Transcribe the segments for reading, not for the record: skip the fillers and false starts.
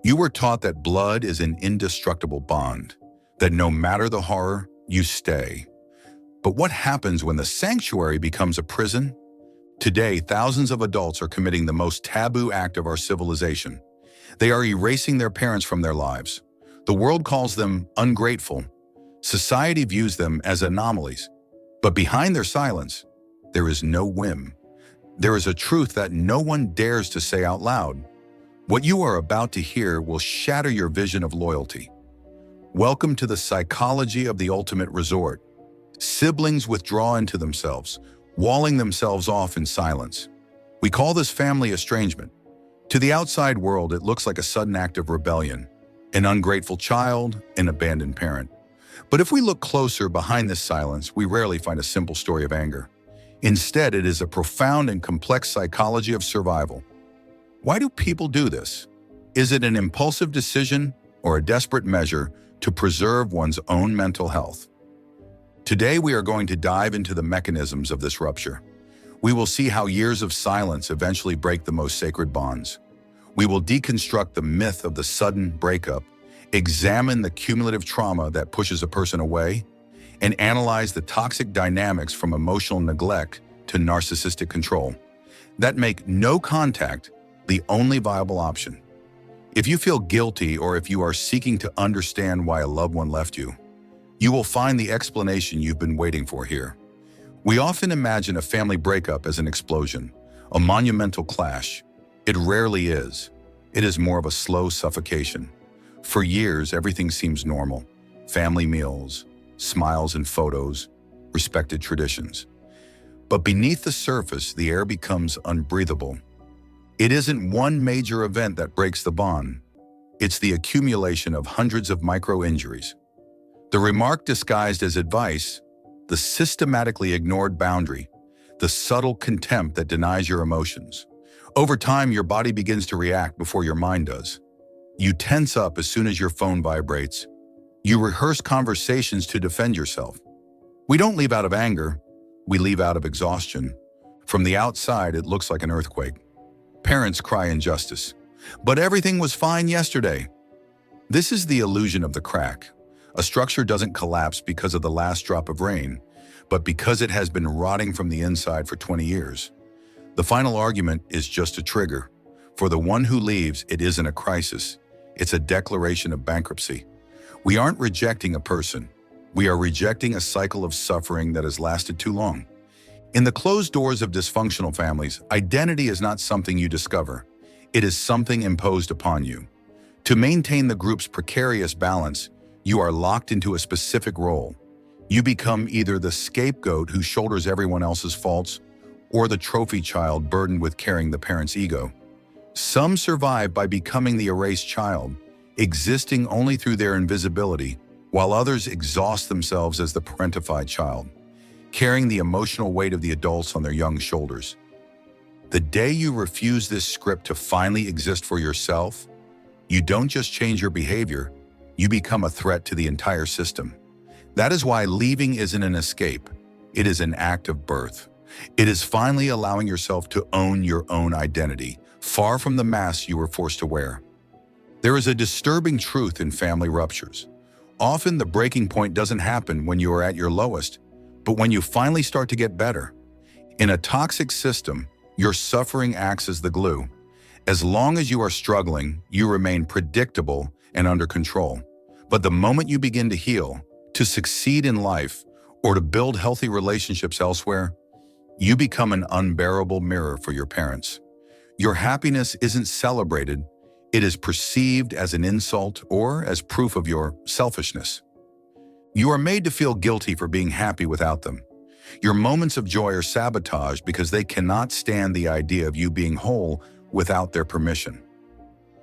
You were taught that blood is an indestructible bond, that no matter the horror, you stay. But what happens when the sanctuary becomes a prison? Today, thousands of adults are committing the most taboo act of our civilization. They are erasing their parents from their lives. The world calls them ungrateful. Society views them as anomalies. But behind their silence, there is no whim. There is a truth that no one dares to say out loud. What you are about to hear will shatter your vision of loyalty. Welcome to the psychology of the ultimate resort. Siblings withdraw into themselves, walling themselves off in silence. We call this family estrangement. To the outside world, it looks like a sudden act of rebellion, an ungrateful child, an abandoned parent. But if we look closer behind this silence, we rarely find a simple story of anger. Instead, it is a profound and complex psychology of survival. Why do people do this? Is it an impulsive decision or a desperate measure to preserve one's own mental health? Today, we are going to dive into the mechanisms of this rupture. We will see how years of silence eventually break the most sacred bonds. We will deconstruct the myth of the sudden breakup, examine the cumulative trauma that pushes a person away, and analyze the toxic dynamics from emotional neglect to narcissistic control that make no contact the only viable option. If you feel guilty or if you are seeking to understand why a loved one left you, you will find the explanation you've been waiting for here. We often imagine a family breakup as an explosion, a monumental clash. It rarely is. It is more of a slow suffocation. For years, everything seems normal. Family meals, smiles and photos, respected traditions. But beneath the surface, the air becomes unbreathable. It isn't one major event that breaks the bond. It's the accumulation of hundreds of micro-injuries. The remark disguised as advice, the systematically ignored boundary, the subtle contempt that denies your emotions. Over time, your body begins to react before your mind does. You tense up as soon as your phone vibrates. You rehearse conversations to defend yourself. We don't leave out of anger, we leave out of exhaustion. From the outside, it looks like an earthquake. Parents cry injustice. But everything was fine yesterday. This is the illusion of the crack. A structure doesn't collapse because of the last drop of rain, but because it has been rotting from the inside for 20 years. The final argument is just a trigger. For the one who leaves, it isn't a crisis. It's a declaration of bankruptcy. We aren't rejecting a person. We are rejecting a cycle of suffering that has lasted too long. In the closed doors of dysfunctional families, identity is not something you discover. It is something imposed upon you. To maintain the group's precarious balance, you are locked into a specific role. You become either the scapegoat who shoulders everyone else's faults, or the trophy child burdened with carrying the parent's ego. Some survive by becoming the erased child, existing only through their invisibility, while others exhaust themselves as the parentified child, carrying the emotional weight of the adults on their young shoulders. The day you refuse this script to finally exist for yourself, you don't just change your behavior, you become a threat to the entire system. That is why leaving isn't an escape. It is an act of birth. It is finally allowing yourself to own your own identity, far from the mask you were forced to wear. There is a disturbing truth in family ruptures. Often the breaking point doesn't happen when you are at your lowest, but when you finally start to get better. In a toxic system, your suffering acts as the glue. As long as you are struggling, you remain predictable and under control. But the moment you begin to heal, to succeed in life, or to build healthy relationships elsewhere, you become an unbearable mirror for your parents. Your happiness isn't celebrated, it is perceived as an insult or as proof of your selfishness. You are made to feel guilty for being happy without them. Your moments of joy are sabotaged because they cannot stand the idea of you being whole without their permission.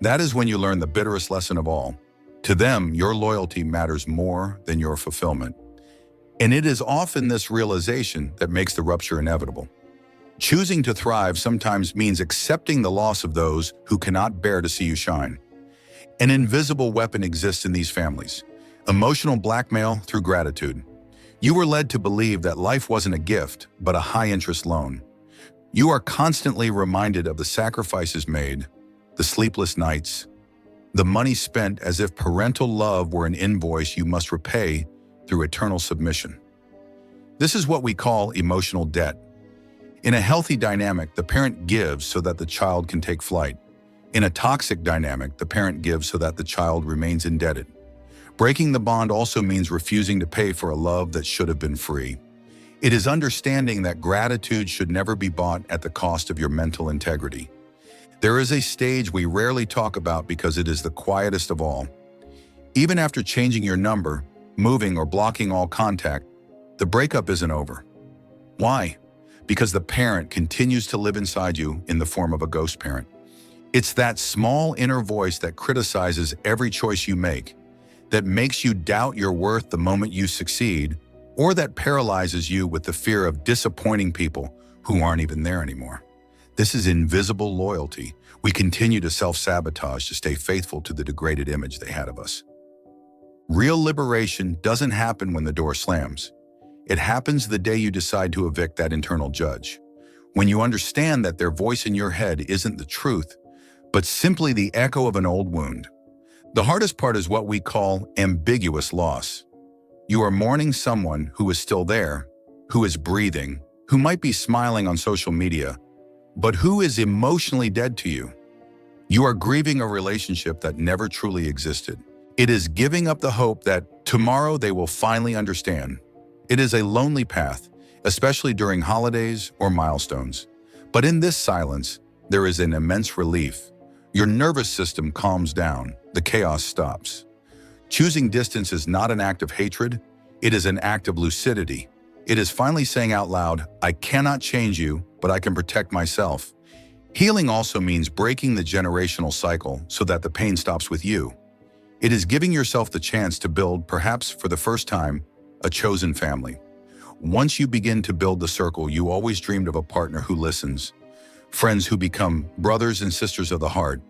That is when you learn the bitterest lesson of all. To them, your loyalty matters more than your fulfillment. And it is often this realization that makes the rupture inevitable. Choosing to thrive sometimes means accepting the loss of those who cannot bear to see you shine. An invisible weapon exists in these families: emotional blackmail through gratitude. You were led to believe that life wasn't a gift, but a high-interest loan. You are constantly reminded of the sacrifices made, the sleepless nights, The money spent as if parental love were an invoice you must repay through eternal submission. This is what we call emotional debt. In a healthy dynamic, the parent gives so that the child can take flight. In a toxic dynamic, the parent gives so that the child remains indebted. Breaking the bond also means refusing to pay for a love that should have been free. It is understanding that gratitude should never be bought at the cost of your mental integrity. There is a stage we rarely talk about because it is the quietest of all. Even after changing your number, moving, or blocking all contact, the breakup isn't over. Why? Because the parent continues to live inside you in the form of a ghost parent. It's that small inner voice that criticizes every choice you make, that makes you doubt your worth the moment you succeed, or that paralyzes you with the fear of disappointing people who aren't even there anymore. This is invisible loyalty. We continue to self-sabotage to stay faithful to the degraded image they had of us. Real liberation doesn't happen when the door slams. It happens the day you decide to evict that internal judge. When you understand that their voice in your head isn't the truth, but simply the echo of an old wound. The hardest part is what we call ambiguous loss. You are mourning someone who is still there, who is breathing, who might be smiling on social media, but who is emotionally dead to you. You are grieving a relationship that never truly existed. It is giving up the hope that tomorrow they will finally understand. It is a lonely path, especially during holidays or milestones. But in this silence, there is an immense relief. Your nervous system calms down, the chaos stops. Choosing distance is not an act of hatred, it is an act of lucidity. It is finally saying out loud, I cannot change you, but I can protect myself. Healing also means breaking the generational cycle so that the pain stops with you. It is giving yourself the chance to build, perhaps for the first time, a chosen family. Once you begin to build the circle you always dreamed of, a partner who listens, friends who become brothers and sisters of the heart,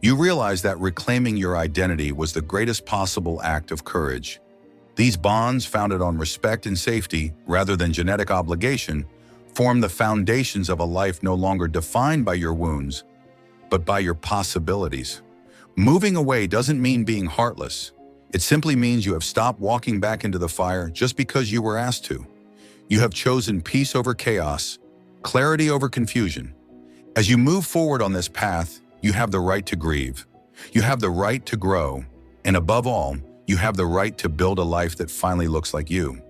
you realize that reclaiming your identity was the greatest possible act of courage. These bonds, founded on respect and safety rather than genetic obligation, form the foundations of a life no longer defined by your wounds, but by your possibilities. Moving away doesn't mean being heartless. It simply means you have stopped walking back into the fire just because you were asked to. You have chosen peace over chaos, clarity over confusion. As you move forward on this path, you have the right to grieve. You have the right to grow. And above all, you have the right to build a life that finally looks like you.